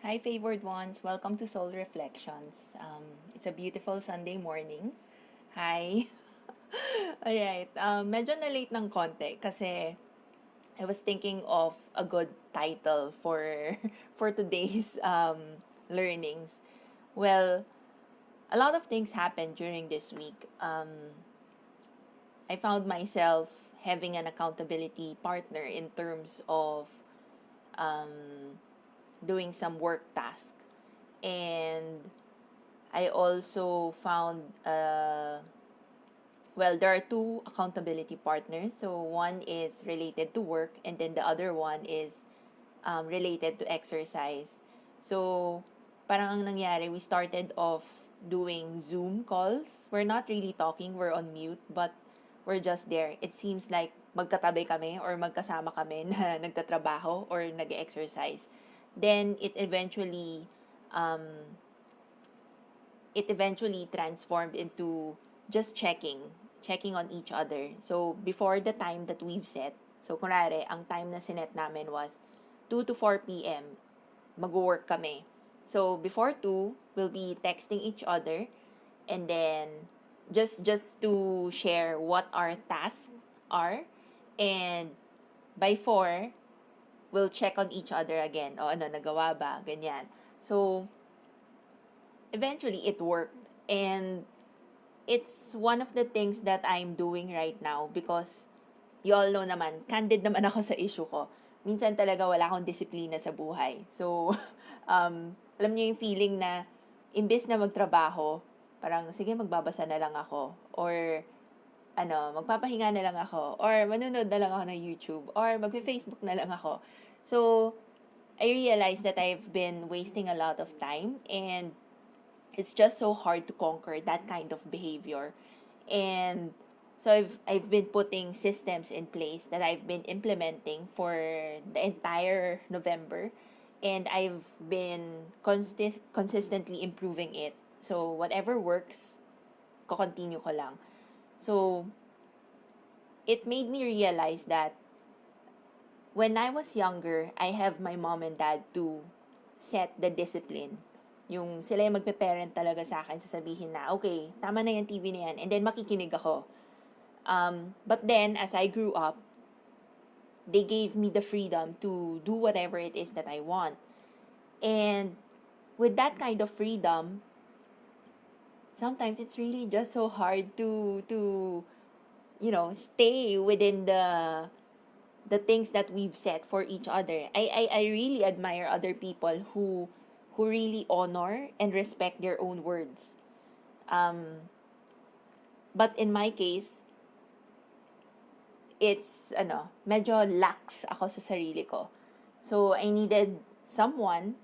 Hi, favored ones. Welcome to Soul Reflections. It's a beautiful Sunday morning. Hi. Alright. Medyo na-late ng konti kasi I was thinking of a good title for for today's learnings. Well, a lot of things happened during this week. I found myself having an accountability partner in terms of um, doing some work task. And I also found, there are two accountability partners. So one is related to work, and then the other one is related to exercise. So, parang ang nangyari, we started off doing Zoom calls. We're not really talking, we're on mute, but we're just there. It seems like magkatabi kami or magkasama kami na nagtatrabaho or nag-exercise. Then um, it eventually transformed into just checking on each other. So, before the time that we've set, so kunwari, ang time na sinet namin was 2 to 4 p.m. Mag-work kami. So, before 2, we'll be texting each other and then just to share what our tasks are, and by 4, we'll check on each other again. O ano, nagawa ba? Ganyan. So, eventually it worked, and it's one of the things that I'm doing right now because you all know naman, candid naman ako sa issue ko. Minsan talaga wala akong disiplina sa buhay. So, alam niyo yung feeling na imbes na magtrabaho, parang sige magbabasa na lang ako, or magpapahinga na lang ako, or manunod na lang ako ng YouTube, or magfe-Facebook na lang ako. So, I realized that I've been wasting a lot of time, and it's just so hard to conquer that kind of behavior. And so I've been putting systems in place that I've been implementing for the entire November, and I've been consistently improving it. So whatever works, ko-continue ko lang. So it made me realize that when I was younger, I have my mom and dad to set the discipline. Yung sila yung magpe-parent talaga sa akin, sasabihin na, okay, tama na yung TV na yan, and then makikinig ako. But then, as I grew up, they gave me the freedom to do whatever it is that I want. And with that kind of freedom, sometimes it's really just so hard to stay within the things that we've set for each other. I really admire other people who really honor and respect their own words. But in my case, it's medyo lax ako sa sarili ko. So I needed someone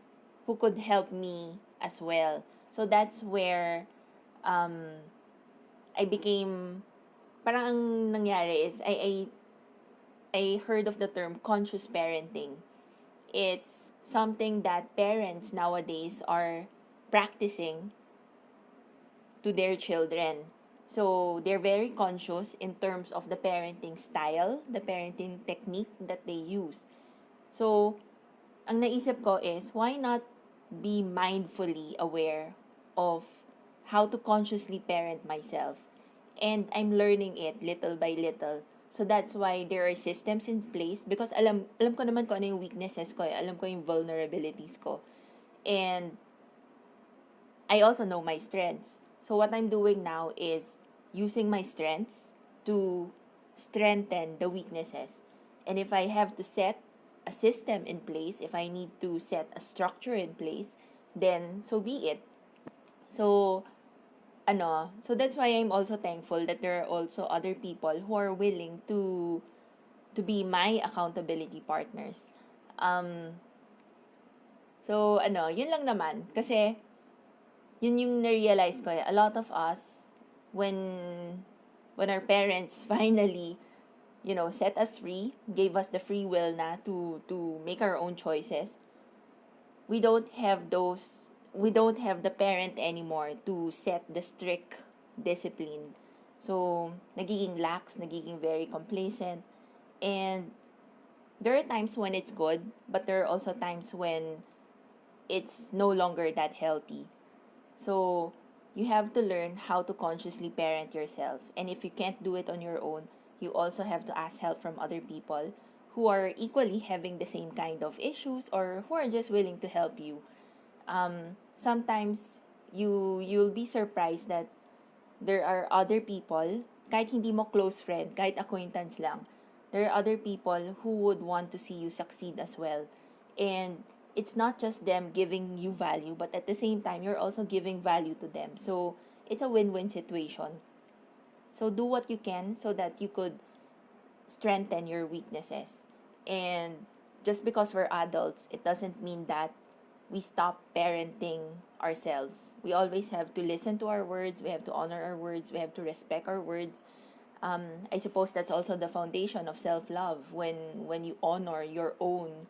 who could help me as well. So that's where um I became, parang ang nangyari is I heard of the term conscious parenting. It's something that parents nowadays are practicing to their children. So they're very conscious in terms of the parenting style, the parenting technique that they use. So, ang naisip ko is, why not be mindfully aware of how to consciously parent myself? And I'm learning it little by little. So that's why there are systems in place, because alam ko naman kung ano yung weaknesses ko, alam ko yung vulnerabilities ko. And I also know my strengths. So what I'm doing now is using my strengths to strengthen the weaknesses. And if I have to set a system in place, if I need to set a structure in place, then so be it. So so that's why I'm also thankful that there are also other people who are willing to be my accountability partners. Um so yun lang naman kasi yun yung na-realize ko, a lot of us, when our parents finally, set us free, gave us the free will na to make our own choices, we don't have the parent anymore to set the strict discipline. So, nagiging lax, nagiging very complacent, and there are times when it's good, but there are also times when it's no longer that healthy. So you have to learn how to consciously parent yourself. And if you can't do it on your own, you also have to ask help from other people who are equally having the same kind of issues or who are just willing to help you. Sometimes you'll be surprised that there are other people, kahit hindi mo close friend, kahit acquaintance lang, there are other people who would want to see you succeed as well. And it's not just them giving you value, but at the same time, you're also giving value to them. So it's a win-win situation. So do what you can so that you could strengthen your weaknesses. And just because we're adults, it doesn't mean that we stop parenting ourselves. We always have to listen to our words, we have to honor our words, we have to respect our words. I suppose that's also the foundation of self-love when you honor your own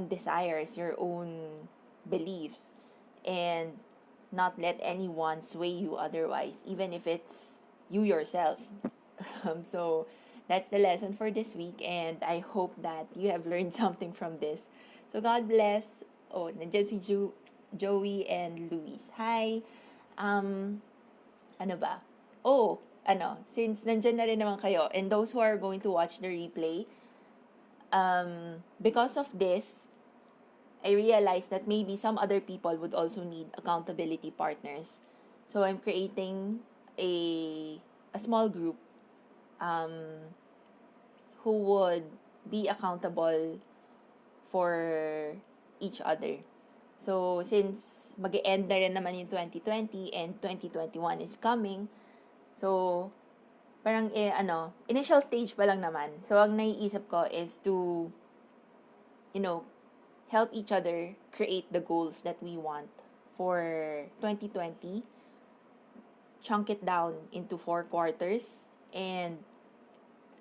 desires, your own beliefs, and not let anyone sway you otherwise, even if it's you yourself. So that's the lesson for this week, and I hope that you have learned something from this. So God bless. Oh, nandiyan si Joey and Luis. Hi. Um, ano ba? Oh, since nandiyan na rin naman kayo, and those who are going to watch the replay, because of this, I realized that maybe some other people would also need accountability partners. So I'm creating a small group who would be accountable for each other. So since mag-end na rin naman yung 2020 and 2021 is coming, so parang initial stage pa lang naman. So ang naiisip ko is to, help each other create the goals that we want for 2020, chunk it down into 4 quarters, and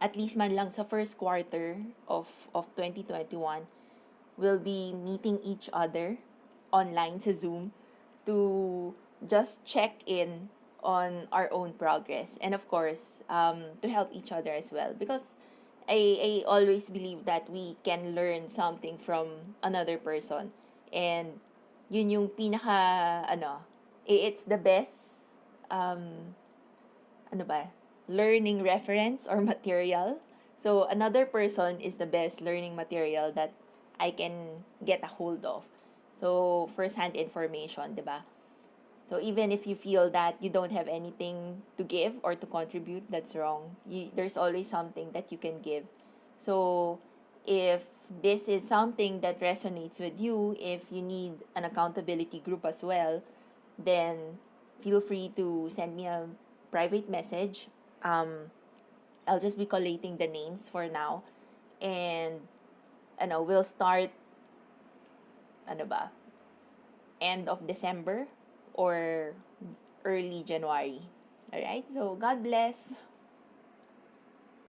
at least man lang sa first quarter of 2021, we'll be meeting each other online sa Zoom to just check in on our own progress, and of course to help each other as well, because I always believe that we can learn something from another person, and yun yung pinaka it's the best ano ba learning reference or material. So another person is the best learning material that I can get a hold of. So first-hand information, 'di ba? So even if you feel that you don't have anything to give or to contribute, that's wrong. There's always something that you can give. So if this is something that resonates with you, if you need an accountability group as well, then feel free to send me a private message. I'll just be collating the names for now. And we'll start end of December or early January. All right? So God bless.